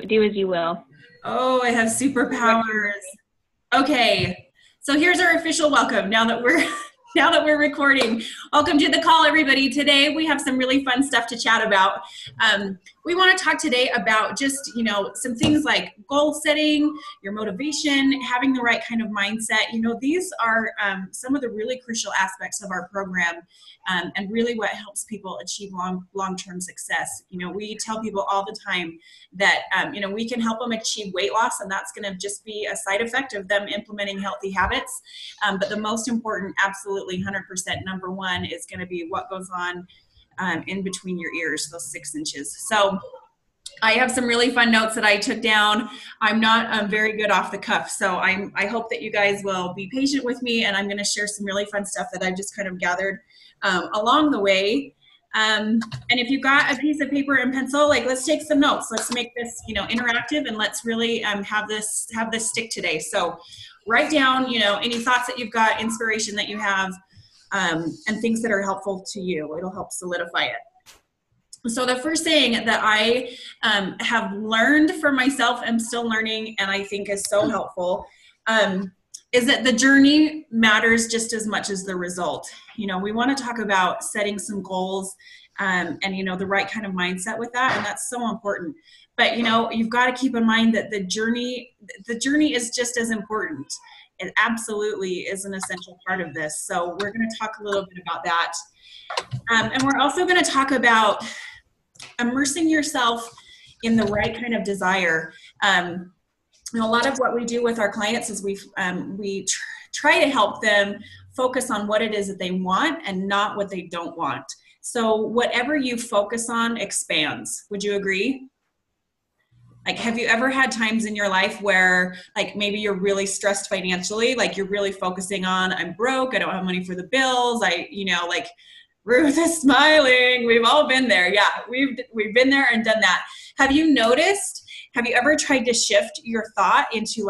Do as you will. Oh, I have superpowers. Okay. So here's our official welcome now that we're now that we're recording. Welcome to the call, everybody. Today we have some really fun stuff to chat about. We want to talk today about just, some things like goal setting, your motivation, having the right kind of mindset. These are some of the really crucial aspects of our program, and really what helps people achieve long-term success. We tell people all the time that, we can help them achieve weight loss, and that's going to just be a side effect of them implementing healthy habits. But the most important, absolutely 100% number one, is going to be what goes on in between your ears, those 6 inches. So I have some really fun notes that I took down. I'm not very good off the cuff, so I hope that you guys will be patient with me, and I'm going to share some really fun stuff that I've just kind of gathered along the way. And if you've got a piece of paper and pencil, let's take some notes. Let's make this, interactive, and let's really have this stick today. So write down, any thoughts that you've got, inspiration that you have, and things that are helpful to you. It'll help solidify it. So the first thing that I have learned for myself, I'm still learning, and I think is so helpful, is that the journey matters just as much as the result. We want to talk about setting some goals, and the right kind of mindset with that, and that's so important. But you've got to keep in mind that the journey is just as important. It absolutely is an essential part of this. So we're going to talk a little bit about that, and we're also going to talk about immersing yourself in the right kind of desire. A lot of what we do with our clients is we try to help them focus on what it is that they want and not what they don't want. So whatever you focus on expands. Would you agree? Have you ever had times in your life where maybe you're really stressed financially, you're really focusing on, I'm broke, I don't have money for the bills, Ruth is smiling. We've all been there. Yeah, we've been there and done that. Have you ever tried to shift your thought into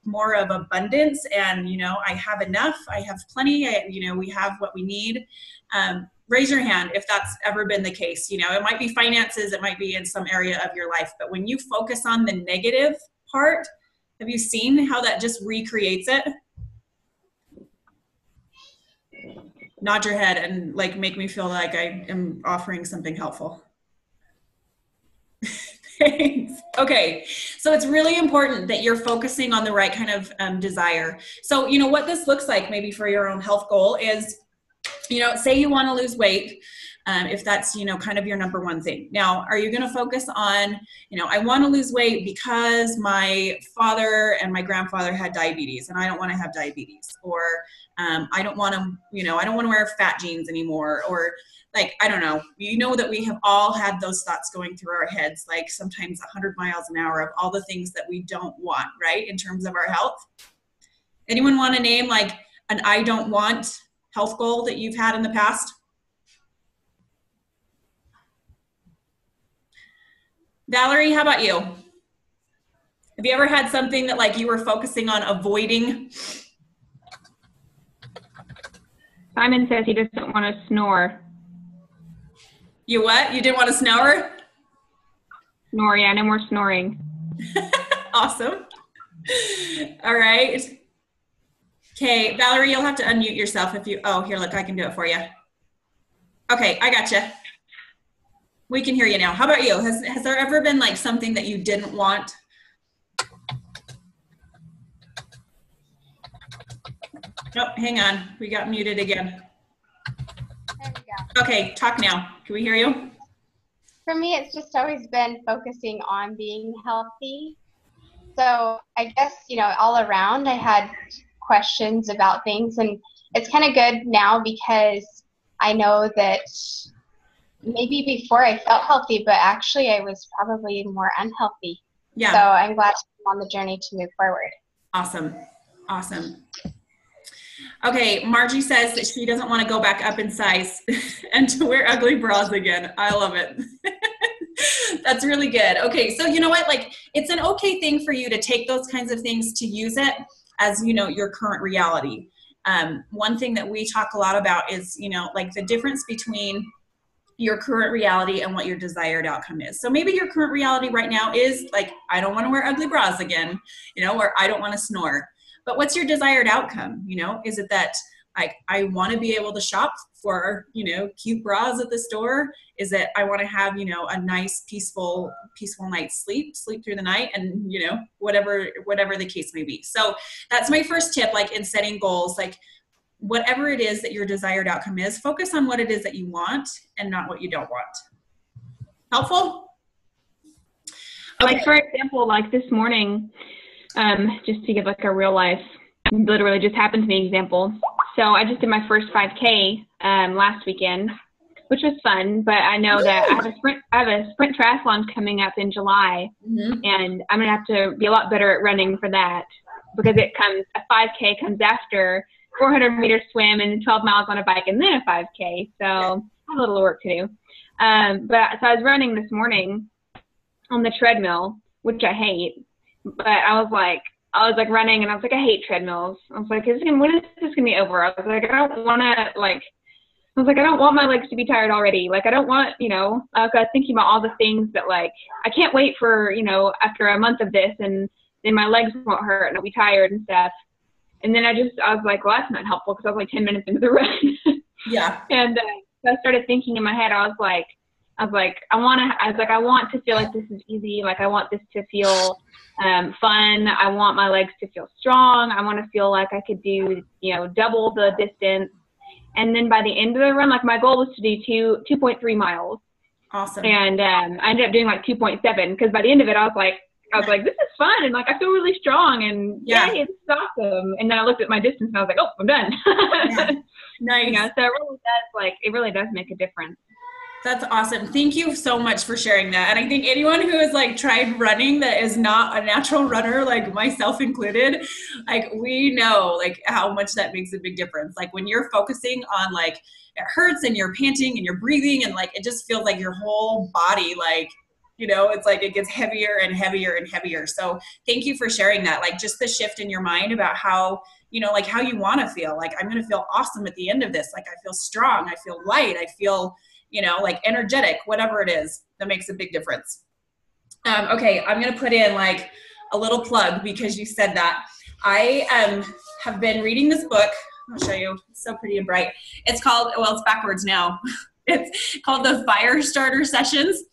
more of abundance and, I have enough, I have plenty, we have what we need? Raise your hand if that's ever been the case. It might be finances, it might be in some area of your life, but when you focus on the negative part, have you seen how that just recreates it? Nod your head and make me feel like I am offering something helpful. Thanks. Okay, so it's really important that you're focusing on the right kind of desire. So what this looks like maybe for your own health goal is, say you want to lose weight, if that's, kind of your number one thing. Now, are you going to focus on, I want to lose weight because my father and my grandfather had diabetes and I don't want to have diabetes, or I don't want to, I don't want to wear fat jeans anymore, or I don't know, that we have all had those thoughts going through our heads, sometimes 100 miles an hour of all the things that we don't want, right? In terms of our health. Anyone want to name an I don't want health goal that you've had in the past? Valerie, how about you? Have you ever had something that you were focusing on avoiding? Simon says he doesn't want to snore. You what? You didn't want to snore? Snore, yeah, no more snoring. Awesome. All right. Okay, Valerie, you'll have to unmute yourself if you, oh, here, look, I can do it for you. Okay, I gotcha. We can hear you now. How about you? Has there ever been something that you didn't want? Oh, hang on. We got muted again. There we go. Okay, talk now. Can we hear you? For me, it's just always been focusing on being healthy. So I guess, all around I had questions about things, and it's kind of good now because I know that maybe before I felt healthy, but actually I was probably more unhealthy. Yeah. So I'm glad I'm on the journey to move forward. Awesome. Awesome. Okay, Margie says that she doesn't want to go back up in size and to wear ugly bras again. I love it. That's really good. Okay, so you know what? It's an okay thing for you to take those kinds of things to use it as, your current reality. One thing that we talk a lot about is, the difference between your current reality and what your desired outcome is. So maybe your current reality right now is like, I don't want to wear ugly bras again, you know, or I don't want to snore. But what's your desired outcome? You know, is it that like I want to be able to shop for, you know, cute bras at the store? Is it I want to have, you know, a nice peaceful night's sleep through the night, and, you know, whatever the case may be. So that's my first tip, like in setting goals, like whatever it is that your desired outcome is, focus on what it is that you want and not what you don't want. Helpful? Okay. Like, for example, like this morning, just to give like a real life, literally just happened to me example. So I just did my first 5K last weekend, which was fun, but I know that I have a sprint triathlon coming up in July, and I'm gonna have to be a lot better at running for that, because a 5K comes after 400-meter swim and 12 miles on a bike and then a 5K. So I have a little work to do. So I was running this morning on the treadmill, which I hate, but I was like running, and I was like, I hate treadmills. I was like, when is this gonna be over? I was like, I don't want my legs to be tired already. Like, I don't want, you know, I was thinking about all the things that, like, I can't wait for, you know, after a month of this, and then my legs won't hurt and I'll be tired and stuff. And then I was like, well, that's not helpful, because I was like 10 minutes into the run. Yeah. And so I started thinking in my head, I was like, I want to feel like this is easy. Like, I want this to feel fun. I want my legs to feel strong. I want to feel like I could do, you know, double the distance. And then by the end of the run, like, my goal was to do 2.3 miles. Awesome. And I ended up doing like 2.7, because by the end of it, I was like, this is fun, and like I feel really strong, and yay, this is awesome. And then I looked at my distance, and I was like, oh, I'm done. Yeah. Nice. You know, so it really does make a difference. That's awesome. Thank you so much for sharing that. And I think anyone who has like tried running that is not a natural runner, like myself included, like we know like how much that makes a big difference. Like when you're focusing on like it hurts and you're panting and you're breathing, and like it just feels like your whole body, like, you know, it's like it gets heavier and heavier and heavier. So thank you for sharing that. Like just the shift in your mind about how, you know, like how you want to feel. Like, I'm going to feel awesome at the end of this. Like, I feel strong. I feel light. I feel, you know, like energetic, whatever it is that makes a big difference. Okay. I'm going to put in like a little plug, because you said that. I have been reading this book. I'll show you. It's so pretty and bright. It's called, well, it's backwards now. It's called The Firestarter Sessions.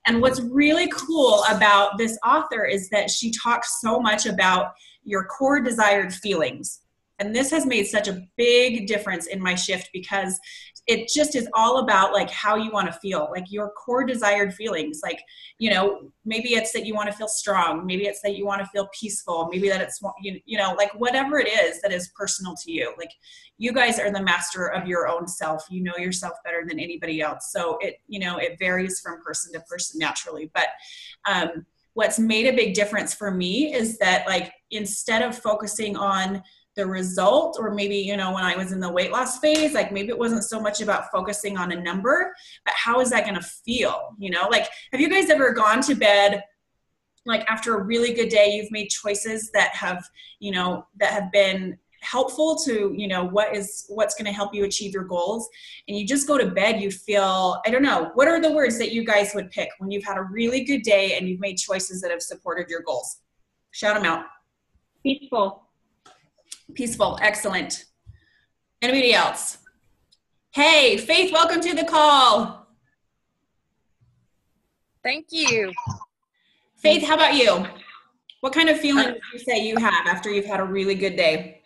And what's really cool about this author is that she talks so much about your core desired feelings. And this has made such a big difference in my shift, because it just is all about like how you want to feel, like your core desired feelings. Like, you know, maybe it's that you want to feel strong. Maybe it's that you want to feel peaceful. Maybe that it's, you know, like whatever it is that is personal to you. Like, you guys are the master of your own self. You know yourself better than anybody else. So it, you know, it varies from person to person naturally. But what's made a big difference for me is that, like, instead of focusing on the result, or maybe, you know, when I was in the weight loss phase, like maybe it wasn't so much about focusing on a number, but how is that going to feel? You know, like, have you guys ever gone to bed, like after a really good day, you've made choices that have, you know, that have been helpful to, you know, what's going to help you achieve your goals, and you just go to bed, you feel, I don't know, what are the words that you guys would pick when you've had a really good day and you've made choices that have supported your goals? Shout them out. Peaceful. Excellent. Anybody else? Hey, Faith, welcome to the call. Thank you. Faith, how about you? What kind of feeling would you say you have after you've had a really good day?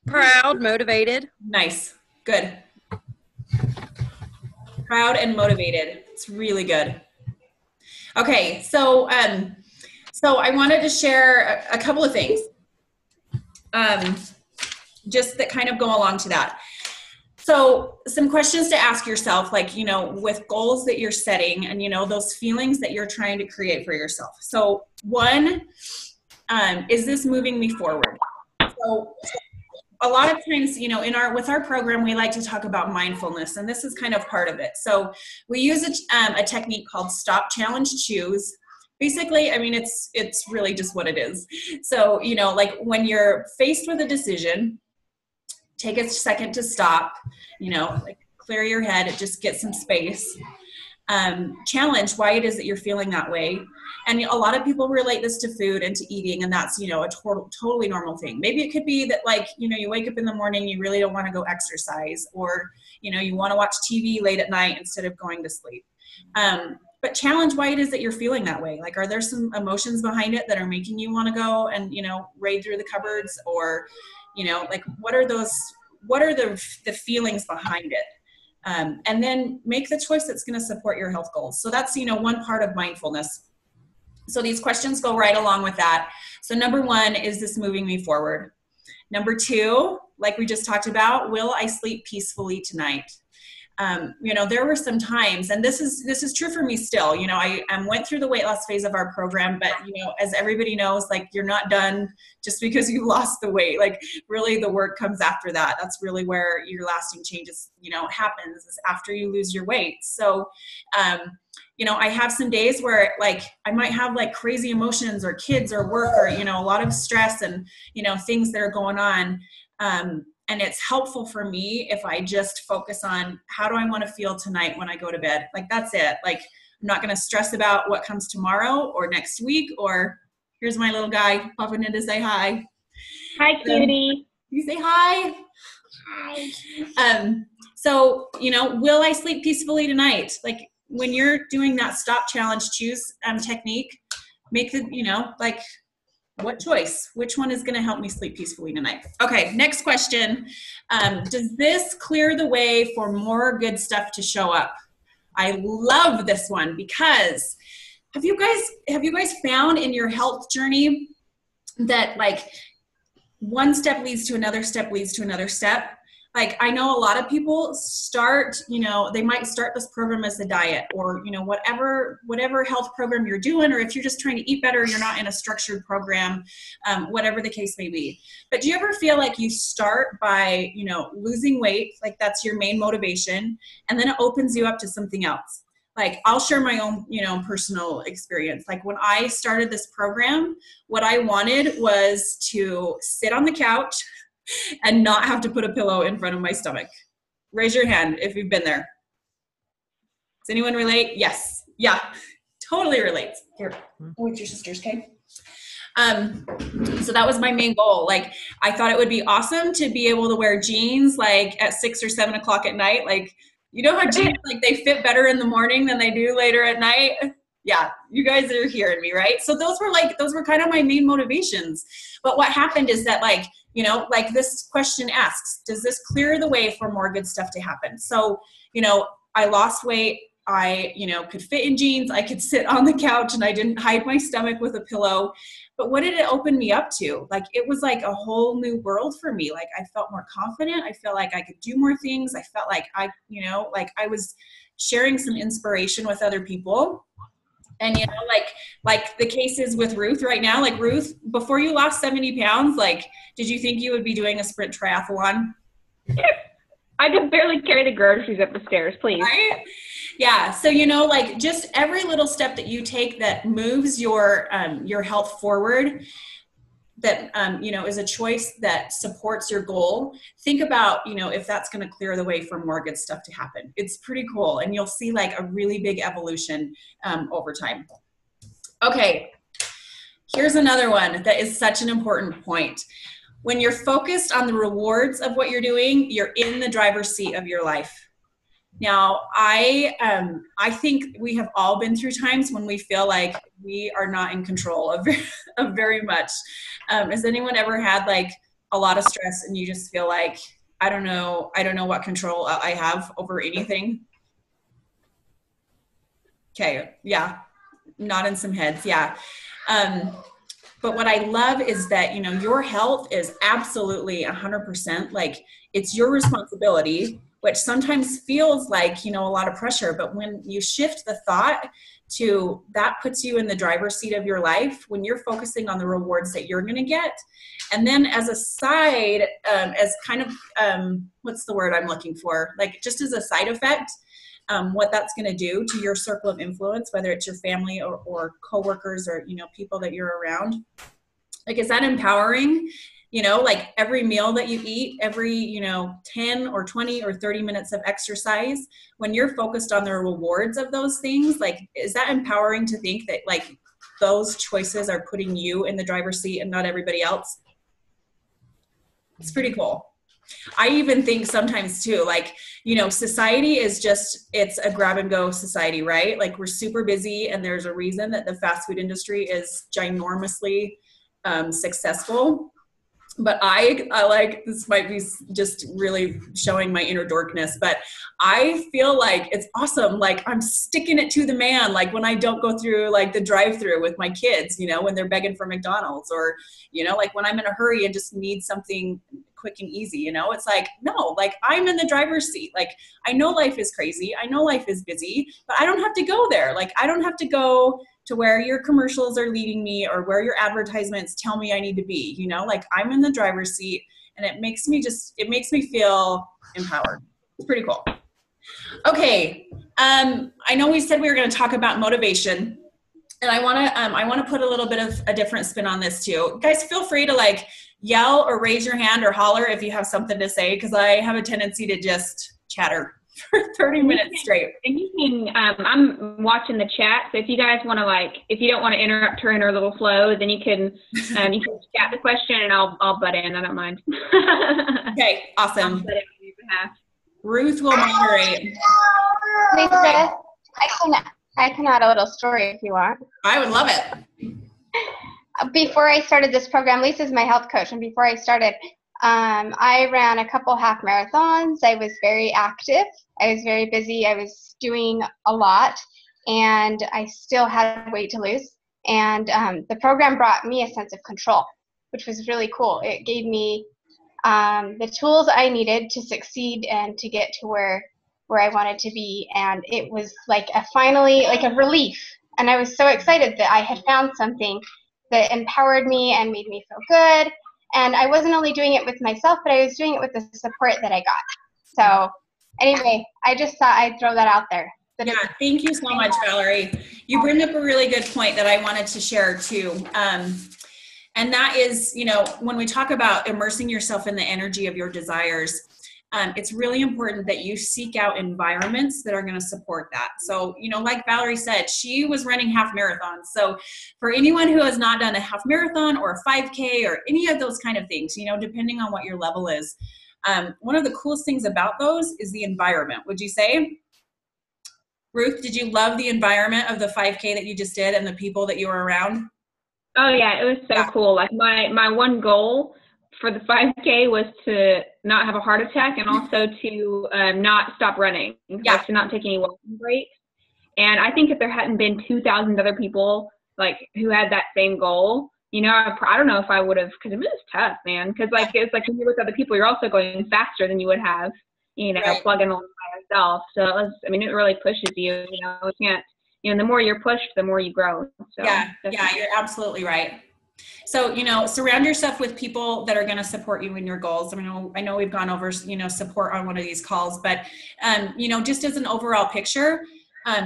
Proud, motivated. Nice. Good. Proud and motivated. It's really good. Okay, so I wanted to share a couple of things. Just that kind of go along to that. So some questions to ask yourself, like, you know, with goals that you're setting and, you know, those feelings that you're trying to create for yourself. So one, is this moving me forward? So a lot of times, you know, with our program, we like to talk about mindfulness, and this is kind of part of it. So we use a technique called Stop, Challenge, Choose. Basically, I mean, it's really just what it is. So, you know, like when you're faced with a decision, take a second to stop, you know, like clear your head, just get some space. challenge why it is that you're feeling that way. And a lot of people relate this to food and to eating, and that's, a totally normal thing. Maybe it could be that, like, you wake up in the morning, you really don't want to go exercise, or, you want to watch TV late at night instead of going to sleep. But challenge why it is that you're feeling that way. Like, are there some emotions behind it that are making you want to go and, raid through the cupboards, or, like, what are the feelings behind it? And then make the choice that's going to support your health goals. So that's, one part of mindfulness. So these questions go right along with that. So number 1, is this moving me forward? Number 2, like we just talked about, will I sleep peacefully tonight? There were some times, and this is true for me still, I went through the weight loss phase of our program, but, as everybody knows, like, you're not done just because you lost the weight. Like, really the work comes after that. That's really where your lasting changes, happens, is after you lose your weight. So, I have some days where, like, I might have, like, crazy emotions or kids or work or, a lot of stress and, things that are going on. And it's helpful for me if I just focus on, how do I want to feel tonight when I go to bed? Like, that's it. Like, I'm not going to stress about what comes tomorrow or next week, or here's my little guy popping in to say hi. Hi, cutie. You say hi. Hi. So, will I sleep peacefully tonight? Like, when you're doing that stop, challenge, choose technique, make the, like, what choice? Which one is going to help me sleep peacefully tonight? Okay, next question. Does this clear the way for more good stuff to show up? I love this one, because have you guys found in your health journey that, like, one step leads to another step leads to another step? Like, I know a lot of people start, they might start this program as a diet, or, whatever health program you're doing, or if you're just trying to eat better, you're not in a structured program, whatever the case may be. But do you ever feel like you start by, losing weight, like that's your main motivation, and then it opens you up to something else? Like, I'll share my own, personal experience. Like, when I started this program, what I wanted was to sit on the couch and not have to put a pillow in front of my stomach. Raise your hand if you've been there. Does anyone relate? Yes. Yeah, totally relates. Here, go with your sisters, okay? So that was my main goal. Like, I thought it would be awesome to be able to wear jeans, like, at 6 or 7 o'clock at night. Like, how jeans, like, they fit better in the morning than they do later at night? Yeah, you guys are hearing me, right? So those were kind of my main motivations. But what happened is that, like, like this question asks, does this clear the way for more good stuff to happen? So, I lost weight. I, could fit in jeans. I could sit on the couch, and I didn't hide my stomach with a pillow. But what did it open me up to? Like, it was like a whole new world for me. Like, I felt more confident. I felt like I could do more things. I felt like like I was sharing some inspiration with other people. And, like the cases with Ruth right now, like, Ruth, before you lost 70 pounds, like, did you think you would be doing a sprint triathlon? I could barely carry the groceries up the stairs, please. Right? Yeah. So, like, just every little step that you take that moves your health forward, that, is a choice that supports your goal. Think about, if that's going to clear the way for more good stuff to happen. It's pretty cool. And you'll see, like, a really big evolution over time. Okay. Here's another one that is such an important point. When you're focused on the rewards of what you're doing, you're in the driver's seat of your life. Now, I think we have all been through times when we feel like we are not in control of very much. Has anyone ever had, like, a lot of stress and you just feel like, I don't know what control I have over anything? Okay, yeah, nodding some heads, yeah. But what I love is that, your health is absolutely 100%, like, it's your responsibility, which sometimes feels like, a lot of pressure. But when you shift the thought to that, puts you in the driver's seat of your life, when you're focusing on the rewards that you're going to get. And then as a side, as kind of, what's the word I'm looking for? Like, just as a side effect, what that's going to do to your circle of influence, whether it's your family or coworkers or, people that you're around. Like, is that empowering? You know, like every meal that you eat, every, you know, 10 or 20 or 30 minutes of exercise, when you're focused on the rewards of those things, like, is that empowering to think that like those choices are putting you in the driver's seat and not everybody else? It's pretty cool. I even think sometimes too, like, you know, society is just, it's a grab and go society, right? Like we're super busy, and there's a reason that the fast food industry is ginormously successful. But I like, this might be just really showing my inner dorkness, but I feel like it's awesome. Like I'm sticking it to the man. Like when I don't go through like the drive-through with my kids, you know, when they're begging for McDonald's, or, you know, like when I'm in a hurry and just need something quick and easy, you know, it's like, no, like I'm in the driver's seat. Like I know life is crazy. I know life is busy, but I don't have to go there. Like I don't have to go to where your commercials are leading me or where your advertisements tell me I need to be, you know, like I'm in the driver's seat, and it makes me feel empowered. It's pretty cool. Okay. I know we said we were going to talk about motivation, and I want to put a little bit of a different spin on this too. Guys, feel free to like yell or raise your hand or holler if you have something to say, because I have a tendency to just chatter for 30 minutes straight. And you can, I'm watching the chat, so if you guys want to like, if you don't want to interrupt her in her little flow, then you can chat the question and I'll butt in. I don't mind. Okay, awesome. I'll butt in on your behalf. Ruth will moderate. Lisa, I can add a little story if you want. I would love it. Before I started this program, Lisa's my health coach, and before I started, I ran a couple half marathons. I was very active. I was very busy. I was doing a lot, and I still had weight to lose. And the program brought me a sense of control, which was really cool. It gave me the tools I needed to succeed and to get to where I wanted to be. And it was like finally like a relief. And I was so excited that I had found something that empowered me and made me feel good. And I wasn't only doing it with myself, but I was doing it with the support that I got. So anyway, I just thought I'd throw that out there. Yeah, thank you so much, Valerie. You bring up a really good point that I wanted to share too. And that is, you know, when we talk about immersing yourself in the energy of your desires, it's really important that you seek out environments that are going to support that. So, you know, like Valerie said, she was running half marathons. So for anyone who has not done a half marathon or a 5K or any of those kind of things, you know, depending on what your level is, one of the coolest things about those is the environment, would you say? Ruth, did you love the environment of the 5K that you just did and the people that you were around? Oh yeah, it was so cool. Like my one goal for the 5K was to not have a heart attack, and also to not stop running, like to not take any walking breaks. And I think if there hadn't been 2,000 other people like who had that same goal, you know, I don't know if I would have, because it was tough, man. Because like it's like when you're with other people, you're also going faster than you would have, you know, plugging along by yourself. So it was, I mean, it really pushes you. You know, you can't. You know, the more you're pushed, the more you grow. So, yeah, you're absolutely right. So, you know, surround yourself with people that are going to support you in your goals. I know we've gone over, you know, support on one of these calls, but, you know, just as an overall picture,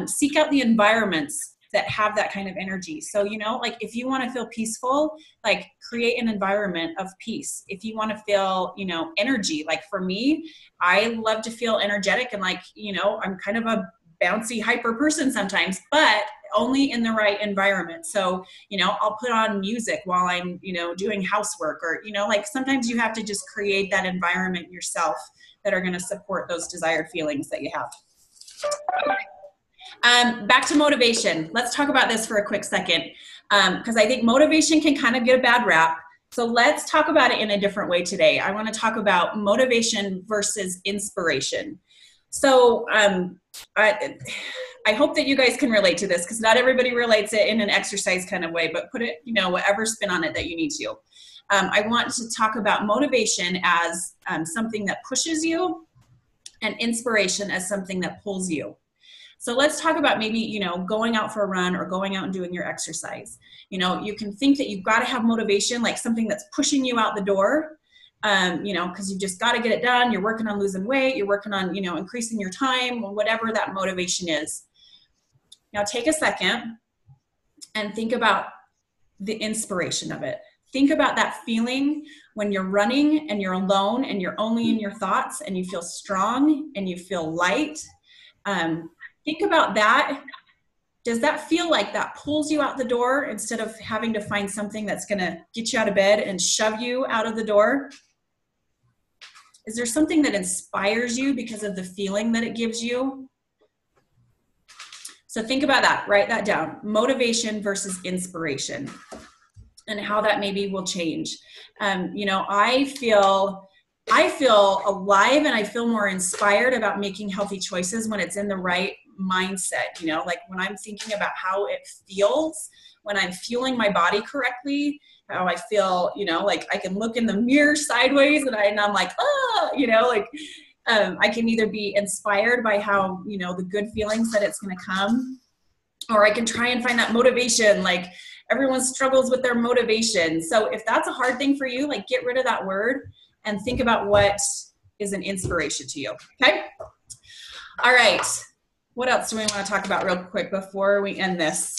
seek out the environments that have that kind of energy. So, you know, like if you want to feel peaceful, like create an environment of peace. If you want to feel, you know, energy, like for me, I love to feel energetic, and like, you know, I'm kind of a bouncy hyper person sometimes, but only in the right environment. So, you know, I'll put on music while I'm, you know, doing housework, or, you know, like sometimes you have to just create that environment yourself that are going to support those desired feelings that you have. Back to motivation. Let's talk about this for a quick second, because I think motivation can kind of get a bad rap. So let's talk about it in a different way today. I want to talk about motivation versus inspiration. So I hope that you guys can relate to this, because not everybody relates it in an exercise kind of way, but put it, you know, whatever spin on it that you need to. I want to talk about motivation as something that pushes you, and inspiration as something that pulls you. So let's talk about maybe, you know, going out for a run or going out and doing your exercise. You know, you can think that you've got to have motivation, like something that's pushing you out the door. You know, because you just got to get it done. You're working on losing weight. You're working on, you know, increasing your time, or whatever that motivation is. Now take a second and think about the inspiration of it. think about that feeling when you're running and you're alone and you're only in your thoughts and you feel strong and you feel light. Think about that. Does that feel like that pulls you out the door instead of having to find something that's going to get you out of bed and shove you out of the door? Is there something that inspires you because of the feeling that it gives you? So think about that, write that down. Motivation versus inspiration and how that maybe will change. You know, I feel alive and I feel more inspired about making healthy choices when it's in the right mindset. You know, like when I'm thinking about how it feels, when I'm fueling my body correctly, how I feel, you know, like I can look in the mirror sideways and I'm like, oh, you know, like I can either be inspired by how, you know, the good feelings that it's going to come, or I can try and find that motivation. Like everyone struggles with their motivation. So if that's a hard thing for you, like get rid of that word and think about what is an inspiration to you. Okay. All right. What else do we want to talk about real quick before we end this?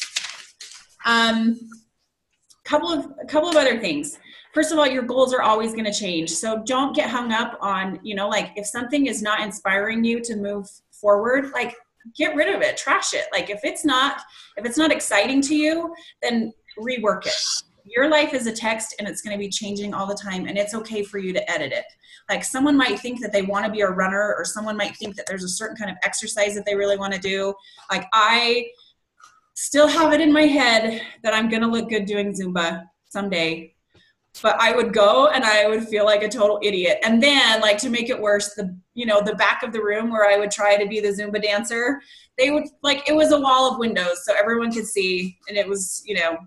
Couple of other things. First of all, your goals are always going to change. So don't get hung up on, you know, like if something is not inspiring you to move forward, like get rid of it, trash it. Like if it's not exciting to you, then rework it. Your life is a text and it's going to be changing all the time, and it's okay for you to edit it. Like someone might think that they want to be a runner, or someone might think that there's a certain kind of exercise that they really want to do. Like I still have it in my head that I'm going to look good doing Zumba someday, but I would go and I would feel like a total idiot. And then like to make it worse, the back of the room where I would try to be the Zumba dancer, they would like, it was a wall of windows so everyone could see. And it was, you know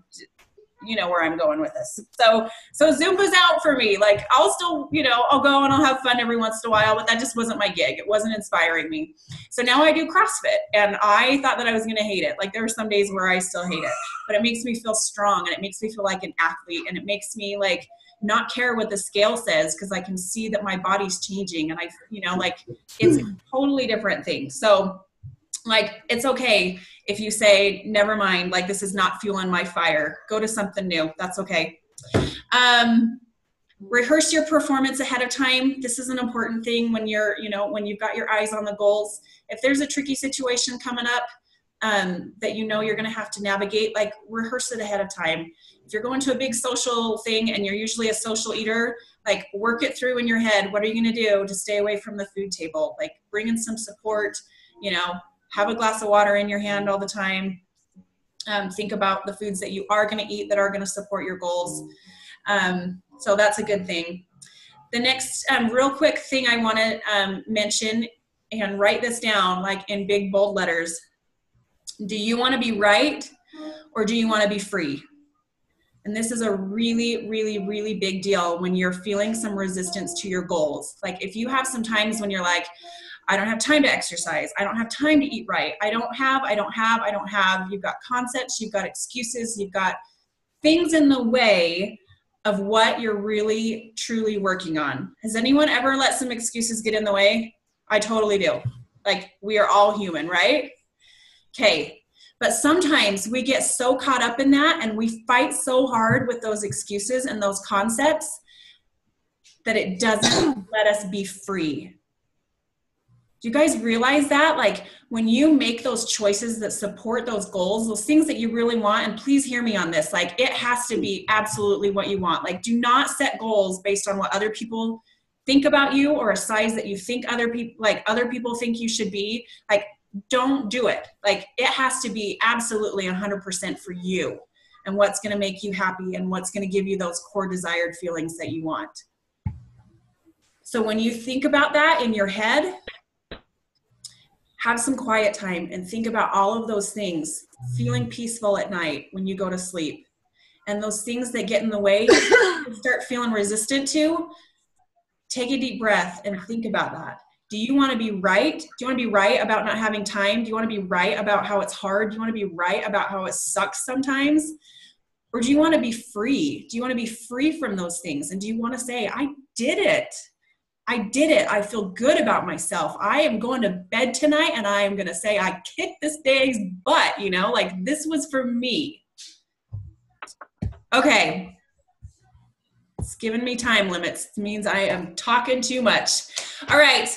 where I'm going with this. So Zumba's out for me. Like I'll still, I'll go and I'll have fun every once in a while, but that just wasn't my gig. It wasn't inspiring me. So now I do CrossFit, and I thought that I was going to hate it. Like there are some days where I still hate it, but it makes me feel strong, and it makes me feel like an athlete, and it makes me like not care what the scale says, because I can see that my body's changing, and it's a totally different thing. So like, it's okay if you say, never mind, like this is not fueling my fire. Go to something new. That's okay. Rehearse your performance ahead of time. This is an important thing when you're, when you've got your eyes on the goals. If there's a tricky situation coming up that you're going to have to navigate, like rehearse it ahead of time. If you're going to a big social thing and you're usually a social eater, like work it through in your head. What are you going to do to stay away from the food table? Like bring in some support, have a glass of water in your hand all the time. Think about the foods that you are going to eat that are going to support your goals. So that's a good thing. The next real quick thing I want to mention, and write this down like in big bold letters. Do you want to be right, or do you want to be free? And this is a really, really, really big deal when you're feeling some resistance to your goals. Like if you have some times when you're like, I don't have time to exercise, I don't have time to eat right, I don't have, you've got concepts, you've got excuses, you've got things in the way of what you're really, truly working on. Has anyone ever let some excuses get in the way? I totally do. Like we are all human, right? Okay. But sometimes we get so caught up in that, and we fight so hard with those excuses and those concepts that it doesn't let us be free. Do you guys realize that? Like when you make those choices that support those goals, those things that you really want, and please hear me on this, like it has to be absolutely what you want. Like do not set goals based on what other people think about you, or a size that you think other people think you should be. Like don't do it. Like it has to be absolutely 100% for you, and what's going to make you happy, and what's going to give you those core desired feelings that you want. So when you think about that in your head, have some quiet time and think about all of those things, feeling peaceful at night when you go to sleep. And those things that get in the way, you start feeling resistant to, take a deep breath and think about that. Do you want to be right? Do you want to be right about not having time? Do you want to be right about how it's hard? Do you want to be right about how it sucks sometimes? Or do you want to be free? Do you want to be free from those things? And do you want to say, I did it. I did it. I feel good about myself. I am going to bed tonight and I am going to say, I kicked this day's butt, like this was for me. Okay. giving me time limits. It means I am talking too much. All right.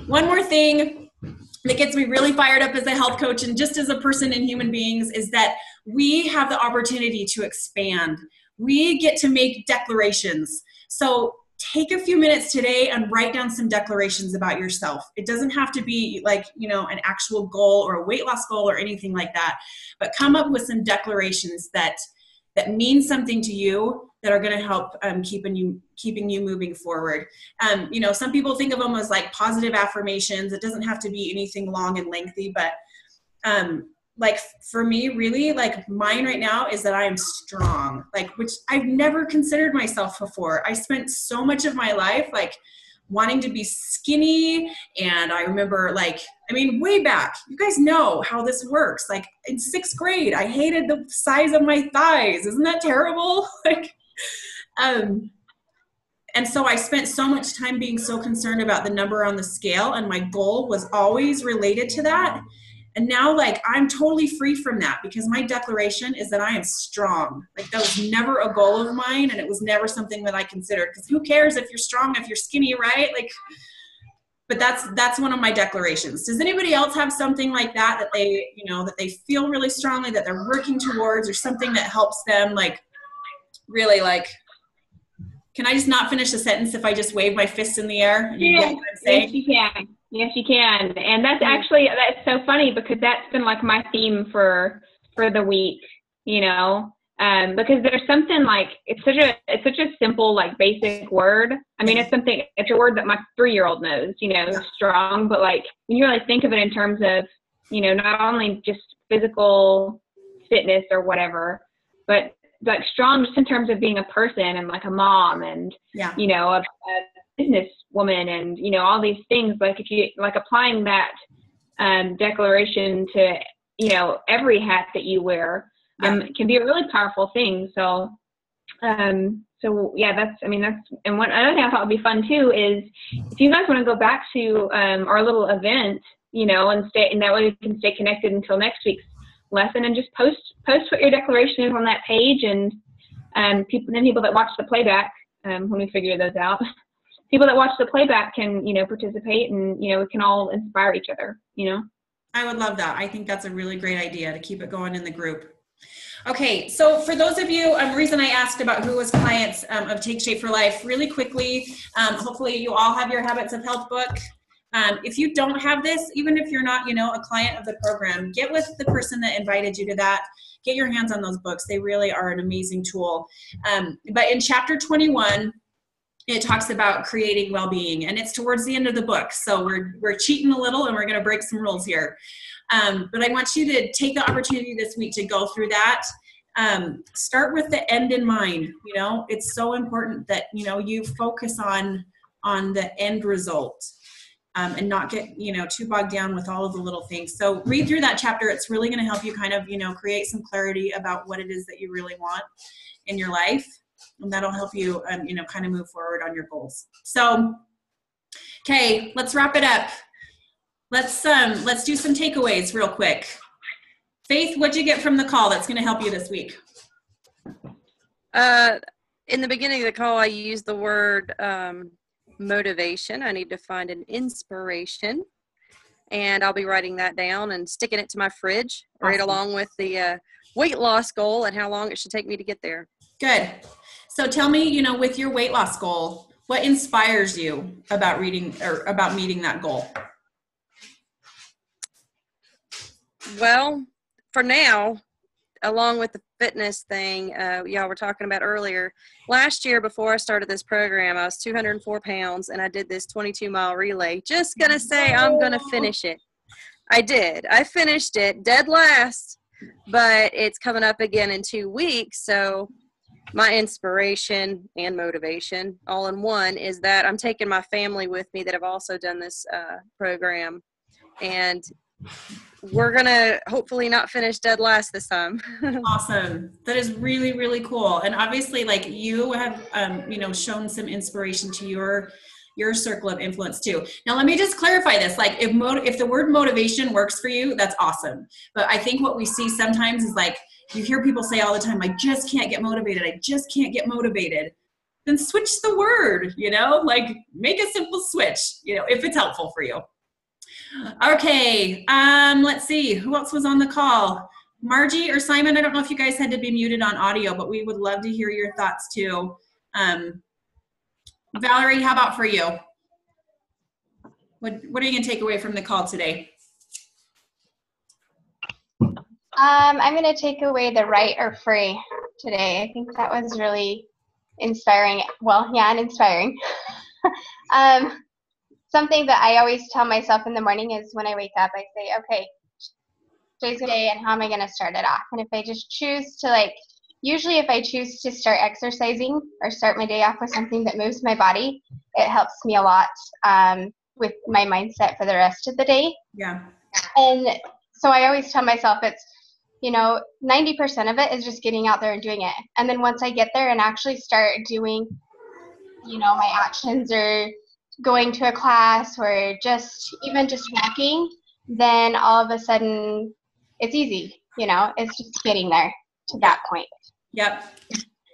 One more thing that gets me really fired up as a health coach and just as a person in human beings is that we have the opportunity to expand. We get to make declarations. So take a few minutes today and write down some declarations about yourself. It doesn't have to be like, an actual goal or a weight loss goal or anything like that, but come up with some declarations that mean something to you, that are going to help keeping you moving forward. Some people think of them as like positive affirmations. It doesn't have to be anything long and lengthy, but like for me, really, like mine right now is that I am strong, like, which I've never considered myself before. I spent so much of my life like wanting to be skinny. And I remember way back, you guys know how this works. Like in 6th grade, I hated the size of my thighs. Isn't that terrible? And so I spent so much time being so concerned about the number on the scale, and my goal was always related to that. And now, like, I'm totally free from that because my declaration is that I am strong. Like, that was never a goal of mine, and it was never something that I considered. Because who cares if you're strong, if you're skinny, right? Like, but that's one of my declarations. Does anybody else have something like that they, that they feel really strongly that they're working towards, or something that helps them, like, really, like, can I just not finish a sentence if I just wave my fist in the air? And you get what I'm saying? Yes, you can. Yes, you can. And that's so funny because that's been like my theme for the week, because there's something like, it's such a simple, like basic word. I mean, it's a word that my 3-year-old knows, strong, but like when you really think of it in terms of, not only just physical fitness or whatever, but like strong just in terms of being a person and like a mom and, a business woman and, all these things. Like if you like applying that declaration to, every hat that you wear can be a really powerful thing. So yeah, that's, and one other thing I thought would be fun too is if you guys want to go back to our little event, and that way we can stay connected until next week's lesson, and just post what your declaration is on that page, and people that watch the playback, when we figure those out, people that watch the playback can participate, and we can all inspire each other. I would love that. I think that's a really great idea to keep it going in the group. Okay, so for those of you, the reason I asked about who was clients of Take Shape for Life, really quickly, hopefully you all have your Habits of Health book. If you don't have this, even if you're not, a client of the program, get with the person that invited you to that. Get your hands on those books. They really are an amazing tool. But in chapter 21, it talks about creating well-being, and it's towards the end of the book. So we're cheating a little, and we're going to break some rules here. But I want you to take the opportunity this week to go through that. Start with the end in mind. It's so important that, you focus on the end result. And not get, too bogged down with all of the little things. So read through that chapter. It's really going to help you kind of, create some clarity about what it is that you really want in your life. And that'll help you, kind of move forward on your goals. So, okay, let's wrap it up. Let's do some takeaways real quick. Faith, what'd you get from the call that's going to help you this week? In the beginning of the call, I used the word, motivation. I need to find an inspiration, and I'll be writing that down and sticking it to my fridge right along with the weight loss goal and how long it should take me to get there. Good. So tell me, with your weight loss goal, what inspires you about reading or about meeting that goal? Well, for now, along with the fitness thing y'all were talking about earlier, last year before I started this program, I was 204 pounds, and I did this 22-mile relay. Just going to say I'm going to finish it. I did. I finished it dead last, but it's coming up again in 2 weeks. So my inspiration and motivation all in one is that I'm taking my family with me that have also done this program, and we're going to hopefully not finish dead last this time. Awesome. That is really, really cool. And obviously, like, you have, shown some inspiration to your circle of influence too. Now, let me just clarify this. Like, if the word motivation works for you, that's awesome. But I think what we see sometimes is, like, you hear people say all the time, I just can't get motivated. I just can't get motivated. then switch the word, you know, like make a simple switch, you know, if it's helpful for you. Okay, let's see, who else was on the call? Margie or Simon, I don't know if you guys had to be muted on audio, but we would love to hear your thoughts too. Valerie, how about for you? What are you gonna take away from the call today? I'm going to take away the right or free today. I think that was really inspiring. Well, yeah, and inspiring. Something that I always tell myself in the morning is when I wake up, I say, okay, today's the day and how am I going to start it off? And if I just choose to usually if I choose to start exercising or start my day off with something that moves my body, it helps me a lot with my mindset for the rest of the day. Yeah. And so I always tell myself it's, 90% of it is just getting out there and doing it. And then once I get there and actually start doing, my actions or going to a class or even just walking, then all of a sudden it's easy, it's just getting there to that point. Yep.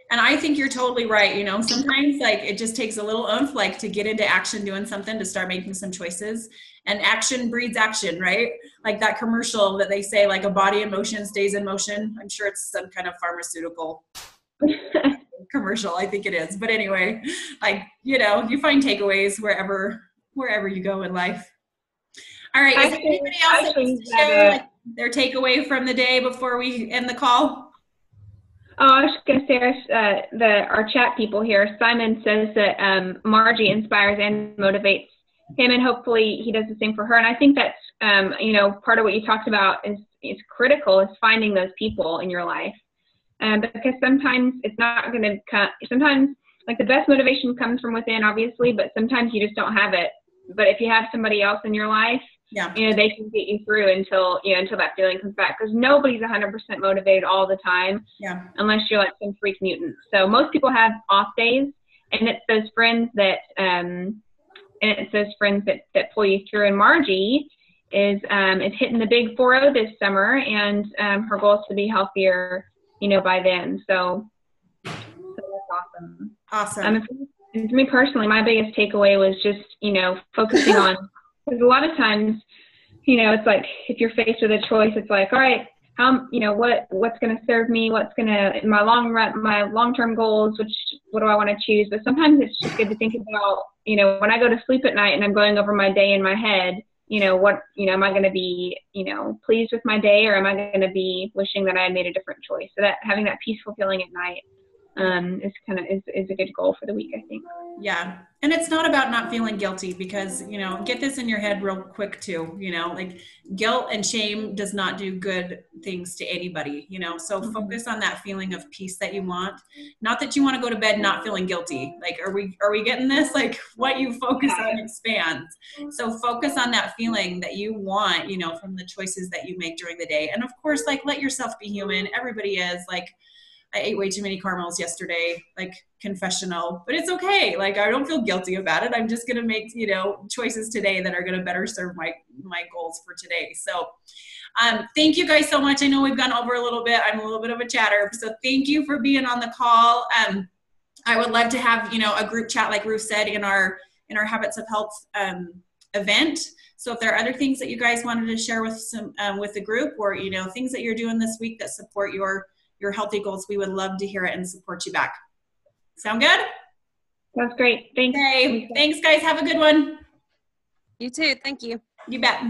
And I think you're totally right. Sometimes it just takes a little oomph, to get into action, doing something, to start making some choices, and action breeds action, right? Like that commercial that they say, a body in motion stays in motion. I'm sure it's some kind of pharmaceutical commercial. I think it is. But anyway, you find takeaways wherever you go in life. All right. Is there anybody else that wants to share their takeaway from the day before we end the call? Oh, I was going to say, our chat people here, Simon says that Margie inspires and motivates him, and hopefully he does the same for her. And I think that's, part of what you talked about is critical, is finding those people in your life. Because sometimes it's not going to come, sometimes the best motivation comes from within, obviously, but sometimes you just don't have it. But if you have somebody else in your life, yeah, they can get you through until that feeling comes back, because nobody's 100% motivated all the time, yeah, unless you're some freak mutant. So most people have off days, and it's those friends that that pull you through. And Margie is hitting the big 4-0 this summer, and her goal is to be healthier, by then. So that's awesome. Awesome. And for me personally, my biggest takeaway was just, focusing on, because a lot of times, it's if you're faced with a choice, it's all right, what's going to serve me? What's going to, my long-term goals, what do I want to choose? But sometimes it's just good to think about, when I go to sleep at night and I'm going over my day in my head, am I going to be, pleased with my day, or am I going to be wishing that I had made a different choice? So that having that peaceful feeling at night is a good goal for the week, I think. Yeah. And it's not about not feeling guilty, because, get this in your head real quick too, guilt and shame does not do good things to anybody, so focus on that feeling of peace that you want. Not that you want to go to bed not feeling guilty. Are we getting this? What you focus on expands. So focus on that feeling that you want, from the choices that you make during the day. And of course, let yourself be human. Everybody is I ate way too many caramels yesterday, confessional, but it's okay. I don't feel guilty about it. I'm just going to make, choices today that are going to better serve my goals for today. So, thank you guys so much. I know we've gone over a little bit. I'm a little bit of a chatter. So thank you for being on the call. I would love to have, a group chat, like Ruth said, in our Habits of Health, event. So if there are other things that you guys wanted to share with with the group, or, things that you're doing this week that support your healthy goals, we would love to hear it and support you back. Sound good? That's great. Thanks. Okay. Thanks, guys. Have a good one. You too. Thank you. You bet.